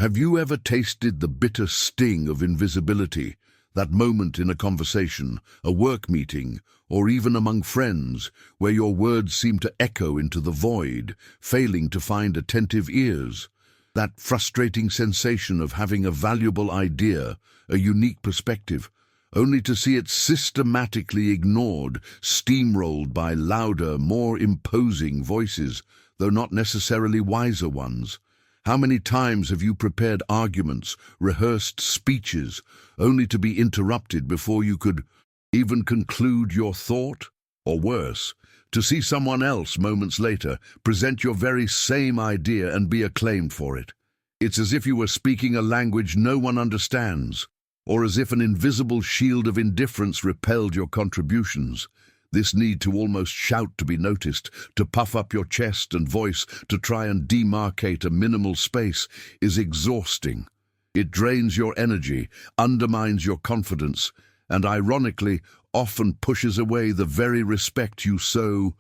Have you ever tasted the bitter sting of invisibility, that moment in a conversation, a work meeting, or even among friends, where your words seem to echo into the void, failing to find attentive ears? That frustrating sensation of having a valuable idea, a unique perspective, only to see it systematically ignored, steamrolled by louder, more imposing voices, though not necessarily wiser ones. How many times have you prepared arguments, rehearsed speeches, only to be interrupted before you could even conclude your thought? Or worse, to see someone else moments later present your very same idea and be acclaimed for it. It's as if you were speaking a language no one understands, or as if an invisible shield of indifference repelled your contributions. This need to almost shout to be noticed, to puff up your chest and voice, to try and demarcate a minimal space, is exhausting. It drains your energy, undermines your confidence, and ironically, often pushes away the very respect you so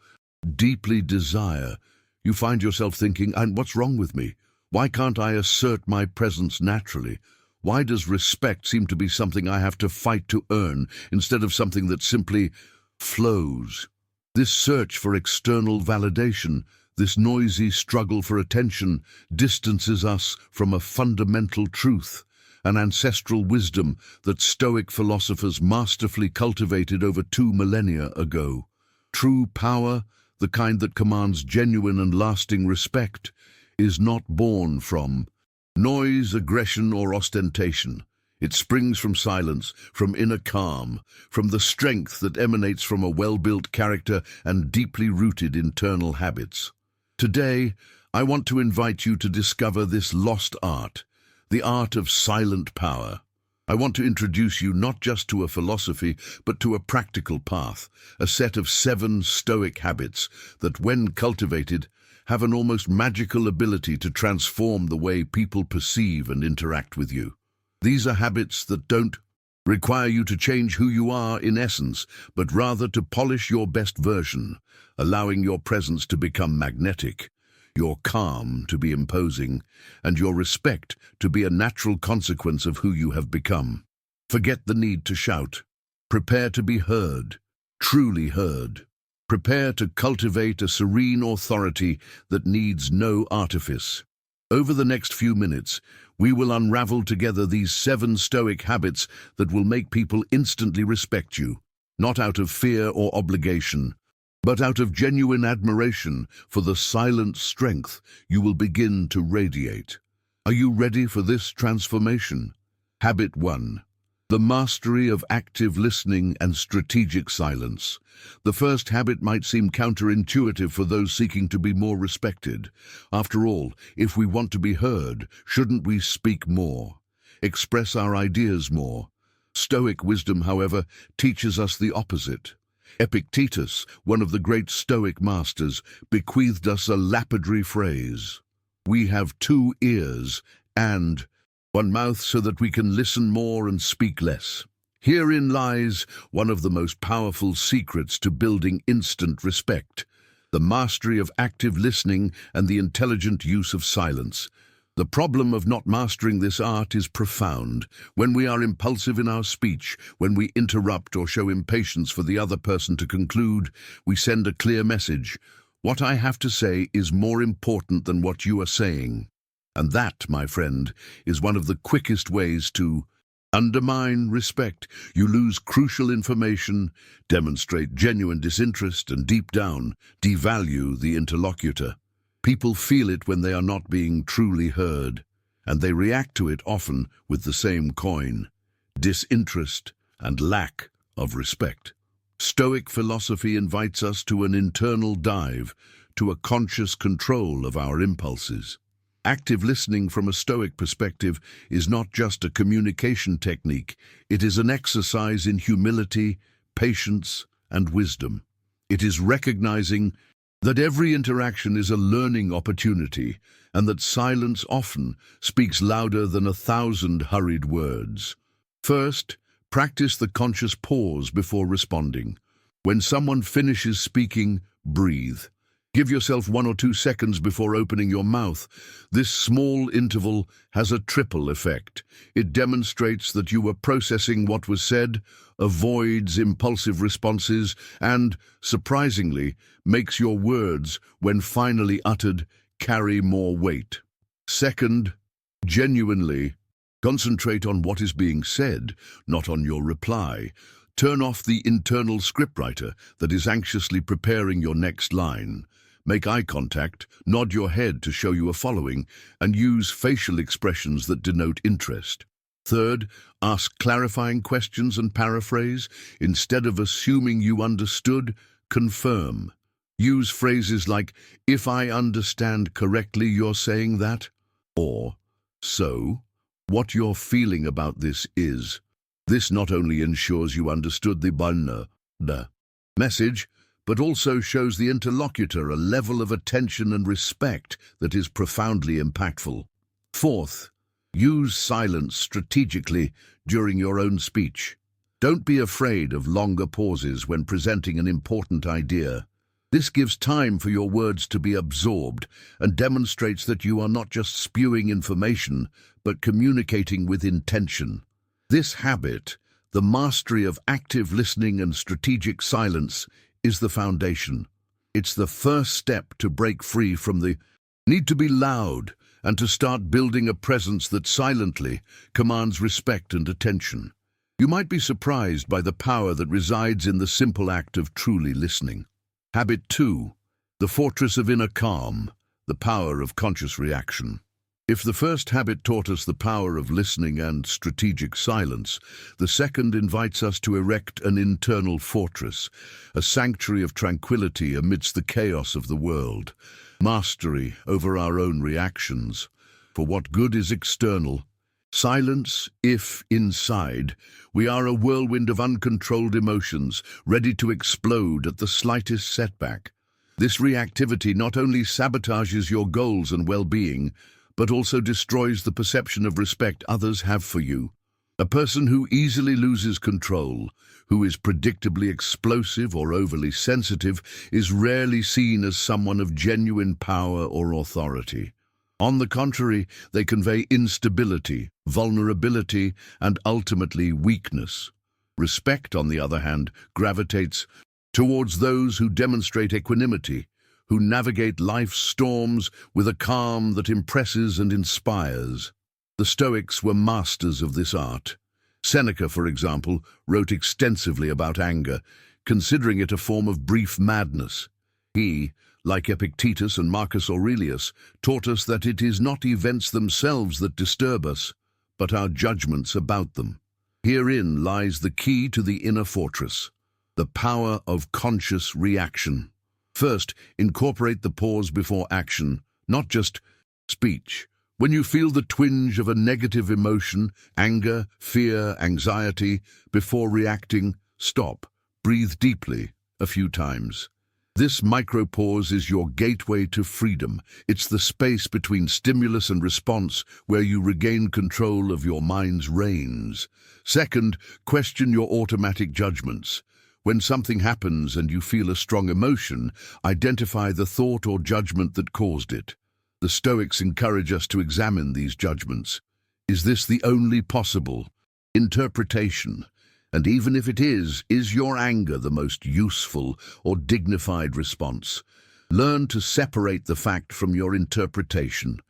deeply desire. You find yourself thinking, "And what's wrong with me? Why can't I assert my presence naturally? Why does respect seem to be something I have to fight to earn, instead of something that simply flows?" This search for external validation, this noisy struggle for attention, distances us from a fundamental truth, an ancestral wisdom that Stoic philosophers masterfully cultivated over 2 millennia ago. True power, the kind that commands genuine and lasting respect, is not born from noise, aggression, or ostentation. It springs from silence, from inner calm, from the strength that emanates from a well-built character and deeply rooted internal habits. Today, I want to invite you to discover this lost art, the art of silent power. I want to introduce you not just to a philosophy, but to a practical path, a set of 7 Stoic habits that, when cultivated, have an almost magical ability to transform the way people perceive and interact with you. These are habits that don't require you to change who you are in essence, but rather to polish your best version, allowing your presence to become magnetic, your calm to be imposing, and your respect to be a natural consequence of who you have become. Forget the need to shout. Prepare to be heard, truly heard. Prepare to cultivate a serene authority that needs no artifice. Over the next few minutes, we will unravel together these 7 Stoic habits that will make people instantly respect you, not out of fear or obligation, but out of genuine admiration for the silent strength you will begin to radiate. Are you ready for this transformation? Habit 1. The mastery of active listening and strategic silence. The first habit might seem counterintuitive for those seeking to be more respected. After all, if we want to be heard, shouldn't we speak more, express our ideas more? Stoic wisdom, however, teaches us the opposite. Epictetus, one of the great Stoic masters, bequeathed us a lapidary phrase: "We have 2 ears and 1 mouth so that we can listen more and speak less." Herein lies one of the most powerful secrets to building instant respect, the mastery of active listening and the intelligent use of silence. The problem of not mastering this art is profound. When we are impulsive in our speech, when we interrupt or show impatience for the other person to conclude, we send a clear message: what I have to say is more important than what you are saying. And that, my friend, is one of the quickest ways to undermine respect. You lose crucial information, demonstrate genuine disinterest, and deep down, devalue the interlocutor. People feel it when they are not being truly heard, and they react to it often with the same coin: disinterest and lack of respect. Stoic philosophy invites us to an internal dive, to a conscious control of our impulses. Active listening from a Stoic perspective is not just a communication technique, it is an exercise in humility, patience, and wisdom. It is recognizing that every interaction is a learning opportunity, and that silence often speaks louder than 1,000 hurried words. First, practice the conscious pause before responding. When someone finishes speaking, breathe. Give yourself 1 or 2 seconds before opening your mouth. This small interval has a triple effect. It demonstrates that you are processing what was said, avoids impulsive responses, and, surprisingly, makes your words, when finally uttered, carry more weight. Second, genuinely concentrate on what is being said, not on your reply. Turn off the internal scriptwriter that is anxiously preparing your next line. Make eye contact, nod your head to show you are following, and use facial expressions that denote interest. Third, ask clarifying questions and paraphrase. Instead of assuming you understood, confirm. Use phrases like, "If I understand correctly, you're saying that," or, "So, what you're feeling about this is." This not only ensures you understood the message, but also shows the interlocutor a level of attention and respect that is profoundly impactful. Fourth, use silence strategically during your own speech. Don't be afraid of longer pauses when presenting an important idea. This gives time for your words to be absorbed and demonstrates that you are not just spewing information, but communicating with intention. This habit, the mastery of active listening and strategic silence, is the foundation. It's the first step to break free from the need to be loud and to start building a presence that silently commands respect and attention. You might be surprised by the power that resides in the simple act of truly listening. Habit 2. The fortress of inner calm, the power of conscious reaction. If the first habit taught us the power of listening and strategic silence, the second invites us to erect an internal fortress, a sanctuary of tranquility amidst the chaos of the world, mastery over our own reactions. For what good is external? Silence, if inside, we are a whirlwind of uncontrolled emotions, ready to explode at the slightest setback. This reactivity not only sabotages your goals and well-being, but also destroys the perception of respect others have for you. A person who easily loses control, who is predictably explosive or overly sensitive, is rarely seen as someone of genuine power or authority. On the contrary, they convey instability, vulnerability, and ultimately weakness. Respect, on the other hand, gravitates towards those who demonstrate equanimity, who navigate life's storms with a calm that impresses and inspires. The Stoics were masters of this art. Seneca, for example, wrote extensively about anger, considering it a form of brief madness. He, like Epictetus and Marcus Aurelius, taught us that it is not events themselves that disturb us, but our judgments about them. Herein lies the key to the inner fortress, the power of conscious reaction. First, incorporate the pause before action, not just speech. When you feel the twinge of a negative emotion, anger, fear, anxiety, before reacting, stop. Breathe deeply a few times. This micro-pause is your gateway to freedom. It's the space between stimulus and response where you regain control of your mind's reins. Second, question your automatic judgments. When something happens and you feel a strong emotion, identify the thought or judgment that caused it. The Stoics encourage us to examine these judgments. Is this the only possible interpretation? And even if it is your anger the most useful or dignified response? Learn to separate the fact from your interpretation.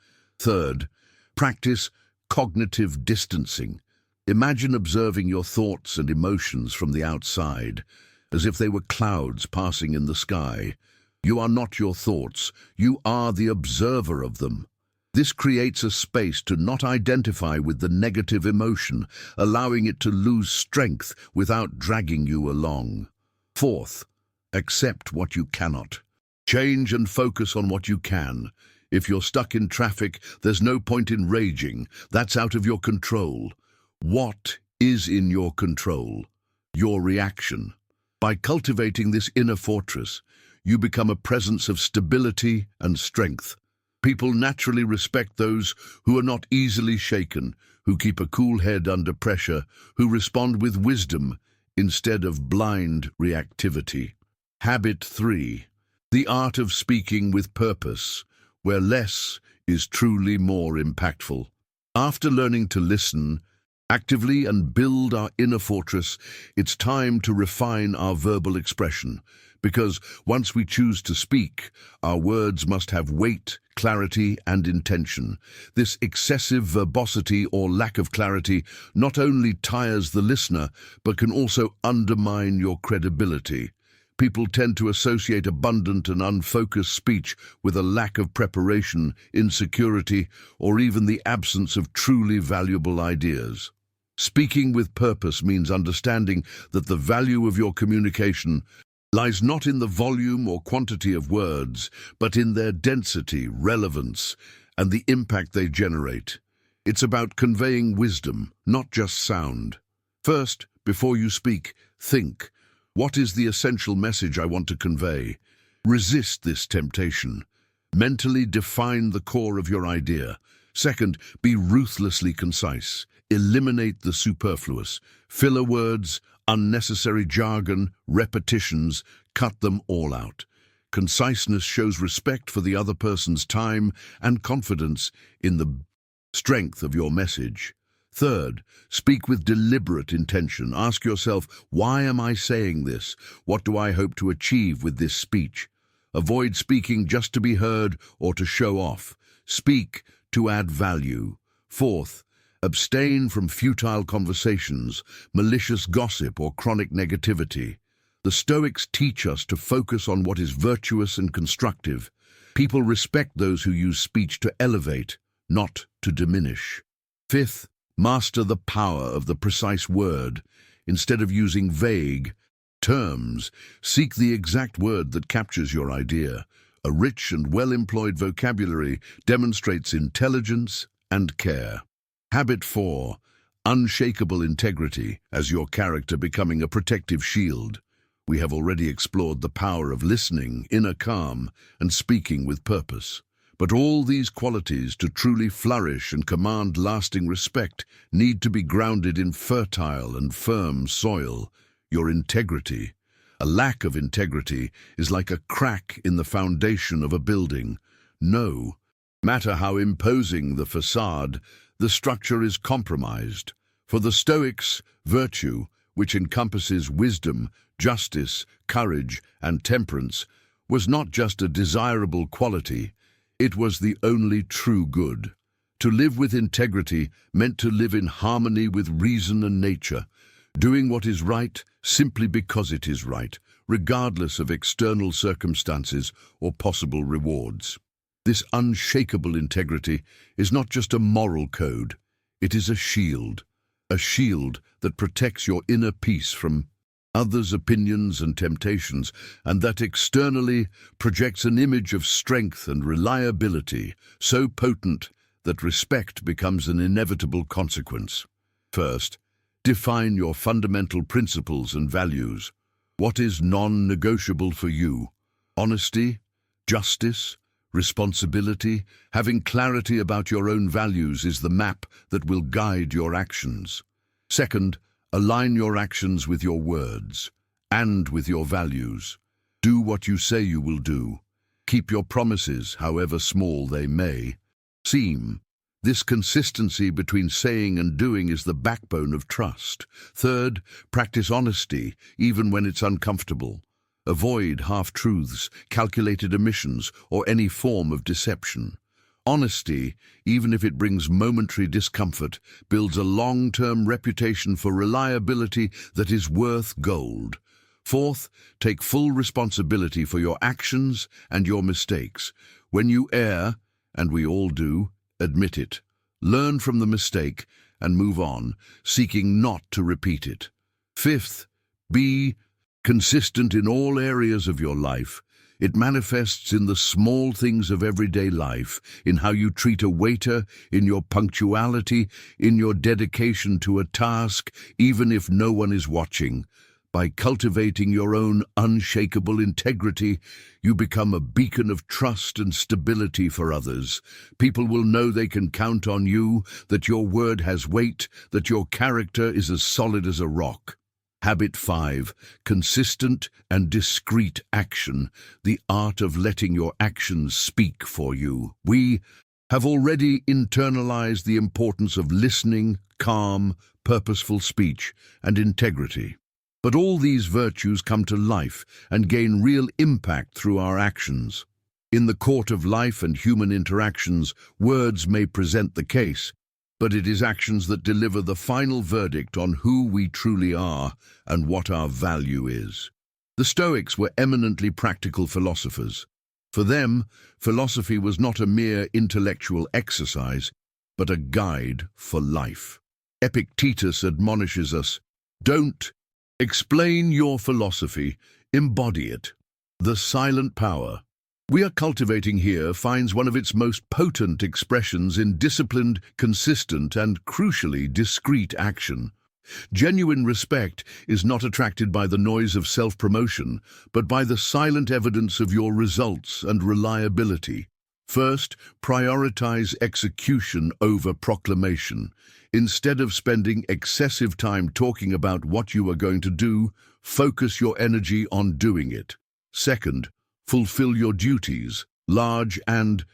Third, practice cognitive distancing. Imagine observing your thoughts and emotions from the outside, as if they were clouds passing in the sky. You are not your thoughts, you are the observer of them. This creates a space to not identify with the negative emotion, allowing it to lose strength without dragging you along. Fourth, accept what you cannot. Change and focus on what you can. If you're stuck in traffic, there's no point in raging. That's out of your control. What is in your control? Your reaction. By cultivating this inner fortress, you become a presence of stability and strength. People naturally respect those who are not easily shaken, who keep a cool head under pressure, who respond with wisdom instead of blind reactivity. Habit 3. The art of speaking with purpose, where less is truly more impactful. After learning to listen actively and build our inner fortress, it's time to refine our verbal expression. Because once we choose to speak, our words must have weight, clarity, and intention. This excessive verbosity or lack of clarity not only tires the listener, but can also undermine your credibility. People tend to associate abundant and unfocused speech with a lack of preparation, insecurity, or even the absence of truly valuable ideas. Speaking with purpose means understanding that the value of your communication lies not in the volume or quantity of words, but in their density, relevance, and the impact they generate. It's about conveying wisdom, not just sound. First, before you speak, think. What is the essential message I want to convey? Resist this temptation. Mentally define the core of your idea. Second, be ruthlessly concise. Eliminate the superfluous. Filler words, unnecessary jargon, repetitions, cut them all out. Conciseness shows respect for the other person's time and confidence in the strength of your message. Third, speak with deliberate intention. Ask yourself, why am I saying this? What do I hope to achieve with this speech? Avoid speaking just to be heard or to show off. Speak to add value. Fourth, abstain from futile conversations, malicious gossip, or chronic negativity. The Stoics teach us to focus on what is virtuous and constructive. People respect those who use speech to elevate, not to diminish. Fifth, master the power of the precise word. Instead of using vague terms, seek the exact word that captures your idea. A rich and well-employed vocabulary demonstrates intelligence and care. Habit 4. Unshakable integrity as your character becoming a protective shield. We have already explored the power of listening, inner calm, and speaking with purpose. But all these qualities, to truly flourish and command lasting respect, need to be grounded in fertile and firm soil, your integrity. A lack of integrity is like a crack in the foundation of a building. No matter how imposing the facade, the structure is compromised. For the Stoics, virtue, which encompasses wisdom, justice, courage, and temperance, was not just a desirable quality, it was the only true good. To live with integrity meant to live in harmony with reason and nature, doing what is right simply because it is right, regardless of external circumstances or possible rewards. This unshakable integrity is not just a moral code, it is a shield that protects your inner peace from others' opinions and temptations, and that externally projects an image of strength and reliability so potent that respect becomes an inevitable consequence. First, define your fundamental principles and values. What is non-negotiable for you? Honesty, justice, responsibility. Having clarity about your own values is the map that will guide your actions. Second, align your actions with your words and with your values. Do what you say you will do. Keep your promises, however small they may seem. This consistency between saying and doing is the backbone of trust. Third, practice honesty, even when it's uncomfortable. Avoid half-truths, calculated omissions, or any form of deception. Honesty, even if it brings momentary discomfort, builds a long-term reputation for reliability that is worth gold. Fourth, take full responsibility for your actions and your mistakes. When you err, and we all do, admit it. Learn from the mistake and move on, seeking not to repeat it. Fifth, be consistent in all areas of your life. It manifests in the small things of everyday life, in how you treat a waiter, in your punctuality, in your dedication to a task, even if no one is watching. By cultivating your own unshakable integrity, you become a beacon of trust and stability for others. People will know they can count on you, that your word has weight, that your character is as solid as a rock. Habit 5. Consistent and discreet action, the art of letting your actions speak for you. We have already internalized the importance of listening, calm, purposeful speech, and integrity. But all these virtues come to life and gain real impact through our actions. In the court of life and human interactions, words may present the case, but it is actions that deliver the final verdict on who we truly are and what our value is. The Stoics were eminently practical philosophers. For them, philosophy was not a mere intellectual exercise, but a guide for life. Epictetus admonishes us, "Don't explain your philosophy, embody it." The silent power we are cultivating here finds one of its most potent expressions in disciplined, consistent, and crucially discreet action. Genuine respect is not attracted by the noise of self-promotion, but by the silent evidence of your results and reliability. First, prioritize execution over proclamation. Instead of spending excessive time talking about what you are going to do, focus your energy on doing it. Second, fulfill your duties, large and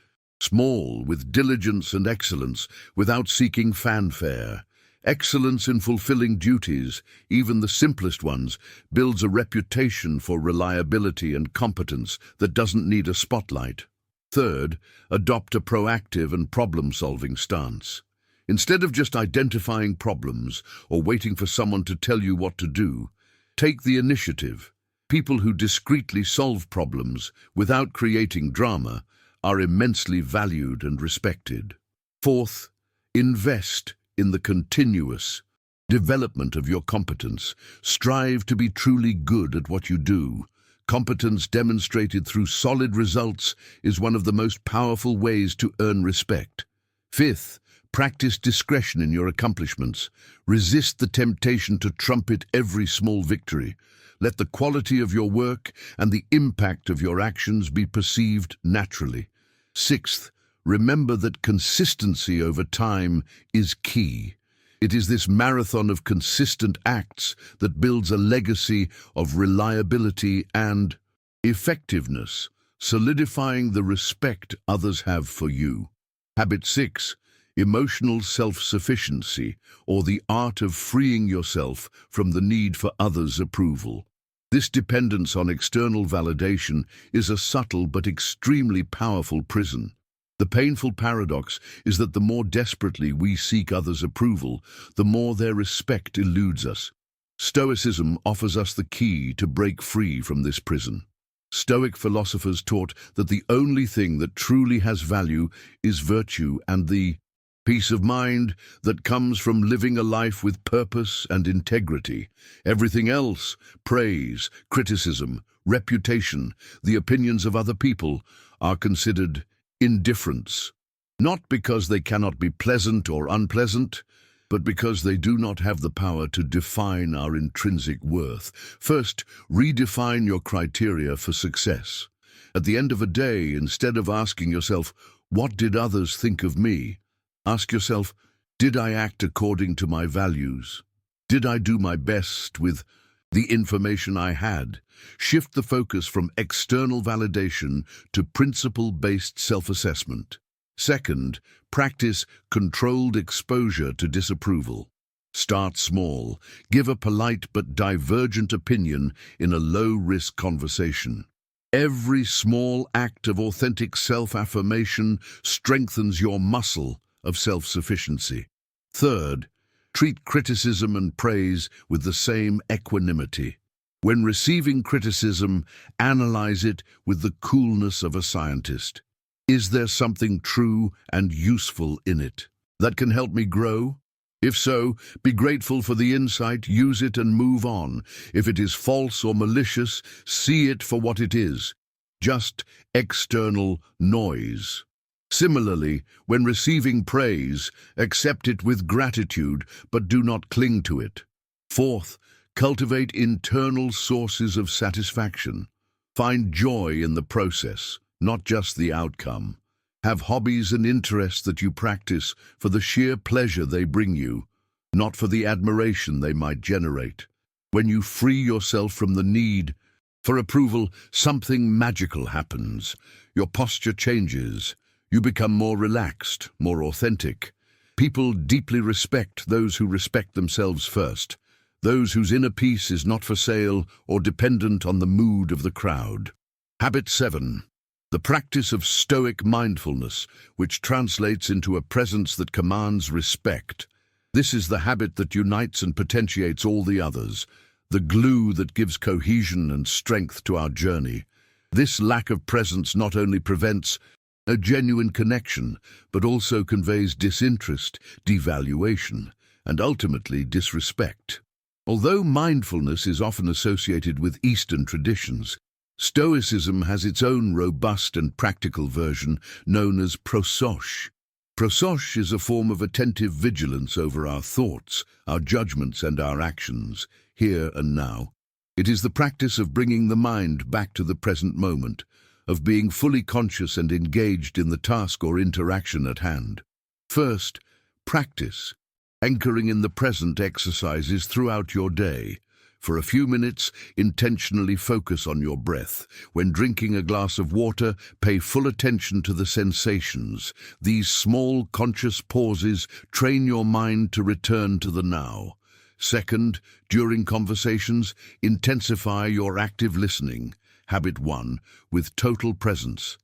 small, with diligence and excellence, without seeking fanfare. Excellence in fulfilling duties, even the simplest ones, builds a reputation for reliability and competence that doesn't need a spotlight. Third, adopt a proactive and problem-solving stance. Instead of just identifying problems or waiting for someone to tell you what to do, take the initiative. People who discreetly solve problems without creating drama are immensely valued and respected. Fourth, invest in the continuous development of your competence. Strive to be truly good at what you do. Competence demonstrated through solid results is one of the most powerful ways to earn respect. Fifth, practice discretion in your accomplishments. Resist the temptation to trumpet every small victory. Let the quality of your work and the impact of your actions be perceived naturally. Sixth, remember that consistency over time is key. It is this marathon of consistent acts that builds a legacy of reliability and effectiveness, solidifying the respect others have for you. Habit 6. Emotional self-sufficiency, or the art of freeing yourself from the need for others' approval. This dependence on external validation is a subtle but extremely powerful prison. The painful paradox is that the more desperately we seek others' approval, the more their respect eludes us. Stoicism offers us the key to break free from this prison. Stoic philosophers taught that the only thing that truly has value is virtue and the peace of mind that comes from living a life with purpose and integrity. Everything else, praise, criticism, reputation, the opinions of other people, are considered indifference. Not because they cannot be pleasant or unpleasant, but because they do not have the power to define our intrinsic worth. First, redefine your criteria for success. At the end of a day, instead of asking yourself, "What did others think of me?" ask yourself, "Did I act according to my values? Did I do my best with the information I had?" Shift the focus from external validation to principle-based self-assessment. Second, practice controlled exposure to disapproval. Start small. Give a polite but divergent opinion in a low-risk conversation. Every small act of authentic self-affirmation strengthens your muscle of self-sufficiency. Third, treat criticism and praise with the same equanimity. When receiving criticism, analyze it with the coolness of a scientist. Is there something true and useful in it that can help me grow? If so, be grateful for the insight, use it and move on. If it is false or malicious, see it for what it is, just external noise. Similarly, when receiving praise, accept it with gratitude, but do not cling to it. Fourth, cultivate internal sources of satisfaction. Find joy in the process, not just the outcome. Have hobbies and interests that you practice for the sheer pleasure they bring you, not for the admiration they might generate. When you free yourself from the need for approval, something magical happens. Your posture changes. You become more relaxed, more authentic. People deeply respect those who respect themselves first, those whose inner peace is not for sale or dependent on the mood of the crowd. Habit 7. The practice of Stoic mindfulness, which translates into a presence that commands respect. This is the habit that unites and potentiates all the others, the glue that gives cohesion and strength to our journey. This lack of presence not only prevents a genuine connection, but also conveys disinterest, devaluation, and ultimately disrespect. Although mindfulness is often associated with Eastern traditions, Stoicism has its own robust and practical version known as prososh. Prososh is a form of attentive vigilance over our thoughts, our judgments, and our actions, here and now. It is the practice of bringing the mind back to the present moment, of being fully conscious and engaged in the task or interaction at hand. First, practice. Anchoring in the present exercises throughout your day. For a few minutes, intentionally focus on your breath. When drinking a glass of water, pay full attention to the sensations. These small, conscious pauses train your mind to return to the now. Second, during conversations, intensify your active listening. Habit 1, with total presence.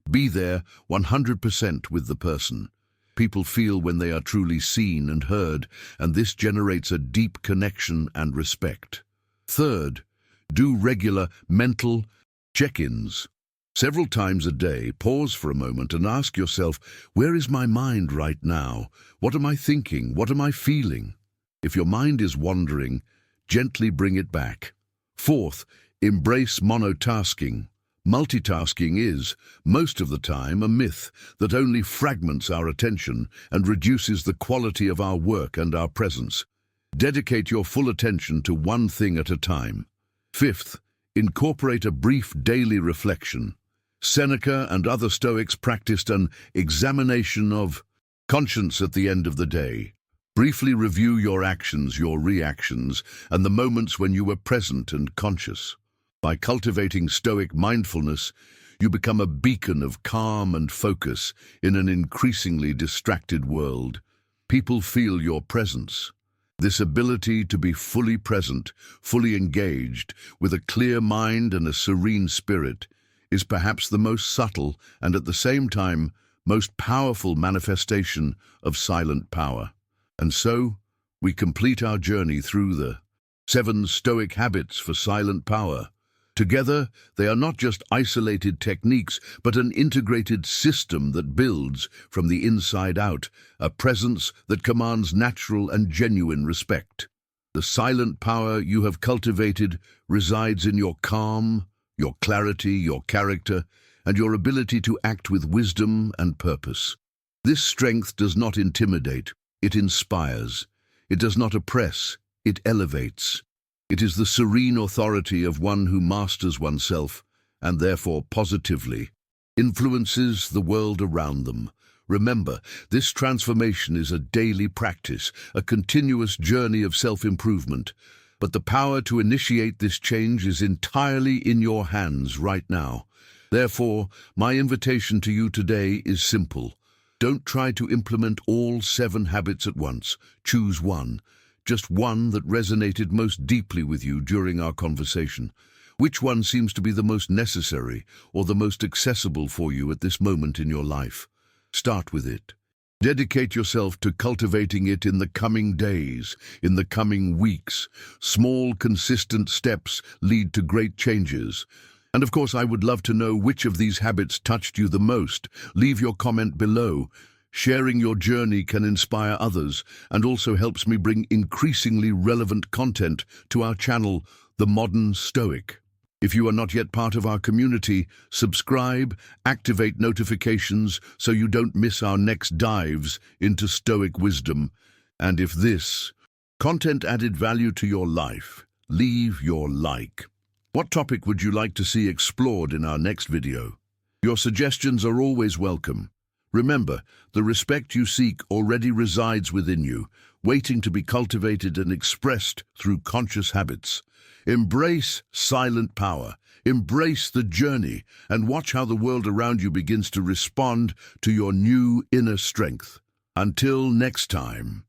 Be there 100% with the person. People feel when they are truly seen and heard, and this generates a deep connection and respect. Third, do regular mental check-ins. Several times a day, pause for a moment and ask yourself, where is my mind right now? What am I thinking? What am I feeling? If your mind is wandering, gently bring it back. Fourth, embrace monotasking. Multitasking is, most of the time, a myth that only fragments our attention and reduces the quality of our work and our presence. Dedicate your full attention to one thing at a time. Fifth, incorporate a brief daily reflection. Seneca and other Stoics practiced an examination of conscience at the end of the day. Briefly review your actions, your reactions, and the moments when you were present and conscious. By cultivating Stoic mindfulness, you become a beacon of calm and focus in an increasingly distracted world. People feel your presence. This ability to be fully present, fully engaged, with a clear mind and a serene spirit, is perhaps the most subtle and at the same time most powerful manifestation of silent power. And so, we complete our journey through the 7 Stoic habits for silent power. Together, they are not just isolated techniques, but an integrated system that builds, from the inside out, a presence that commands natural and genuine respect. The silent power you have cultivated resides in your calm, your clarity, your character, and your ability to act with wisdom and purpose. This strength does not intimidate, it inspires. It does not oppress, it elevates. It is the serene authority of one who masters oneself, and therefore positively influences the world around them. Remember, this transformation is a daily practice, a continuous journey of self-improvement. But the power to initiate this change is entirely in your hands right now. Therefore, my invitation to you today is simple. Don't try to implement all 7 habits at once. Choose one. Just one that resonated most deeply with you during our conversation. Which one seems to be the most necessary or the most accessible for you at this moment in your life? Start with it. Dedicate yourself to cultivating it in the coming days, in the coming weeks. Small, consistent steps lead to great changes. And of course, I would love to know which of these habits touched you the most. Leave your comment below. Sharing your journey can inspire others and also helps me bring increasingly relevant content to our channel, The Modern Stoic. If you are not yet part of our community, subscribe, activate notifications so you don't miss our next dives into Stoic wisdom. And if this content added value to your life, leave your like. What topic would you like to see explored in our next video? Your suggestions are always welcome. Remember, the respect you seek already resides within you, waiting to be cultivated and expressed through conscious habits. Embrace silent power, embrace the journey, and watch how the world around you begins to respond to your new inner strength. Until next time.